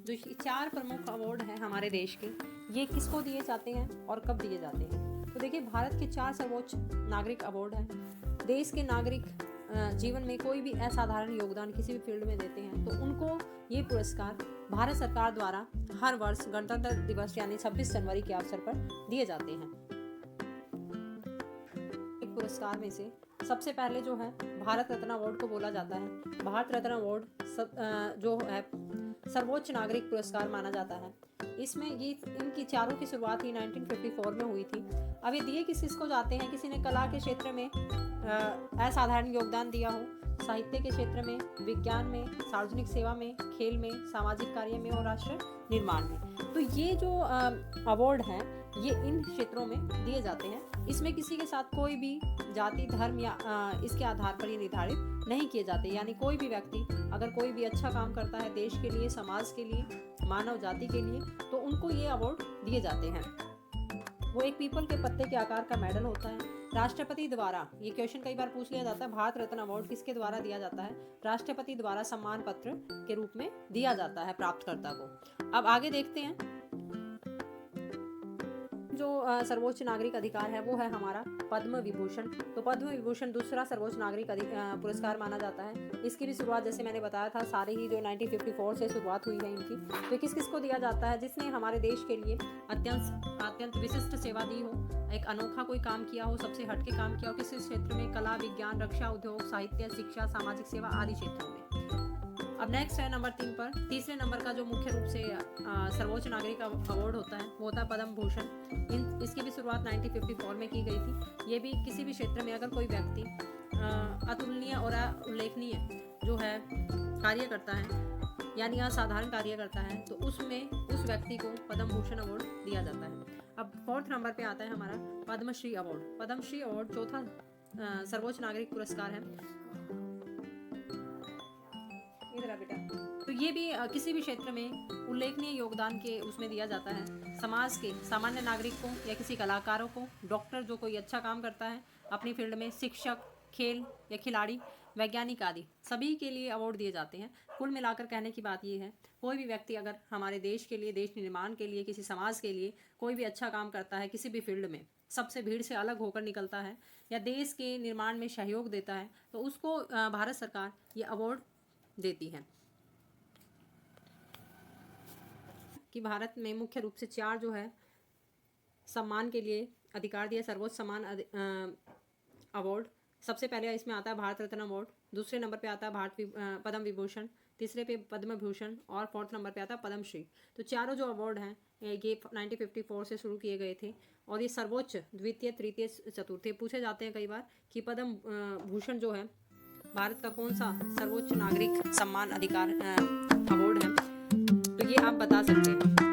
जो 4 प्रमुख अवार्ड हैं हमारे देश के, ये किसको दिए जाते हैं और कब दिए जाते हैं। तो देखिए, भारत के 4 सर्वोच्च नागरिक अवार्ड हैं। देश के नागरिक जीवन में कोई भी असाधारण योगदान किसी भी फील्ड में देते हैं तो उनको ये पुरस्कार भारत सरकार द्वारा हर वर्ष गणतंत्र दिवस यानी 26 जनवरी के अवसर पर दिए जाते हैं। एक पुरस्कार में से सबसे पहले जो है भारत रत्न अवार्ड को बोला जाता है। भारत रत्न अवार्ड जो है सर्वोच्च नागरिक पुरस्कार माना जाता है। इसमें ये इनकी चारों की शुरुआत ही 1954 में हुई थी। अब ये दिए किस को जाते हैं, किसी ने कला के क्षेत्र में असाधारण योगदान दिया हो, साहित्य के क्षेत्र में, विज्ञान में, सार्वजनिक सेवा में, खेल में, सामाजिक कार्य में और राष्ट्र निर्माण में। तो ये जो अवार्ड हैं ये इन क्षेत्रों में दिए जाते हैं। इसमें किसी के साथ कोई भी जाति, धर्म या इसके आधार पर ये निर्धारित नहीं किए जाते। यानी कोई भी व्यक्ति अगर कोई भी अच्छा काम करता है देश के लिए, समाज के लिए, मानव जाति के लिए, तो उनको ये अवार्ड दिए जाते हैं। वो एक पीपल के पत्ते के आकार का मेडल होता है। राष्ट्रपति द्वारा, ये क्वेश्चन कई बार पूछ लिया जाता है, भारत रत्न अवार्ड किसके द्वारा दिया जाता है। राष्ट्रपति द्वारा सम्मान पत्र के रूप में दिया जाता है प्राप्तकर्ता को। अब आगे देखते हैं, जो सर्वोच्च नागरिक अधिकार है वो है हमारा पद्म विभूषण। तो पद्म विभूषण दूसरा सर्वोच्च नागरिक पुरस्कार माना जाता है। इसकी भी शुरुआत जैसे मैंने बताया था, सारी ही जो 1954 से शुरुआत हुई है इनकी। तो किस किस को दिया जाता है, जिसने हमारे देश के लिए अत्यंत विशिष्ट सेवा दी हो, एक अनोखा कोई काम किया हो, सबसे हटके काम किया हो किसी क्षेत्र में, कला, विज्ञान, रक्षा, उद्योग, साहित्य, शिक्षा, सामाजिक सेवा आदि क्षेत्रों में। अब नेक्स्ट है नंबर 3 पर। तीसरे नंबर का जो मुख्य रूप से सर्वोच्च नागरिक अवार्ड होता है वो होता है पद्म भूषण। इसकी भी शुरुआत 1954 में की गई थी। ये भी किसी भी क्षेत्र में अगर कोई व्यक्ति अतुलनीय और उल्लेखनीय जो है कार्य करता है यानी असाधारण कार्य करता है तो उसमें उस व्यक्ति को पद्म भूषण अवार्ड दिया जाता है। अब 4th नंबर पे आता है हमारा पद्मश्री अवार्ड। पद्मश्री अवार्ड चौथा सर्वोच्च नागरिक पुरस्कार है। बेटा, तो ये भी किसी भी क्षेत्र में उल्लेखनीय योगदान के उसमें दिया जाता है। समाज के सामान्य नागरिक को या किसी कलाकारों को, डॉक्टर जो कोई अच्छा काम करता है अपनी फील्ड में, शिक्षक, खेल या खिलाड़ी, वैज्ञानिक आदि सभी के लिए अवार्ड दिए जाते हैं। कुल मिलाकर कहने की बात ये है, कोई भी व्यक्ति अगर हमारे देश के लिए, देश निर्माण के लिए, किसी समाज के लिए कोई भी अच्छा काम करता है, किसी भी फील्ड में सबसे भीड़ से अलग होकर निकलता है या देश के निर्माण में सहयोग देता है तो उसको भारत सरकार ये अवार्ड देती है। कि भारत में मुख्य रूप से 4 जो है सम्मान के लिए अधिकार दिया, सर्वोच्च सम्मान अवार्ड। सबसे पहले इसमें आता है भारत रत्न अवार्ड, दूसरे नंबर पे आता है पद्म विभूषण, तीसरे पे पद्म भूषण और 4th नंबर पे आता है पद्मश्री। तो चारों जो अवार्ड हैं ये 1954 से शुरू किए गए थे और ये सर्वोच्च, द्वितीय, तृतीय, चतुर्थी पूछे जाते हैं कई बार कि पद्म भूषण जो है भारत का कौन सा सर्वोच्च नागरिक सम्मान अधिकार अवार्ड है, तो ये आप बता सकते हैं।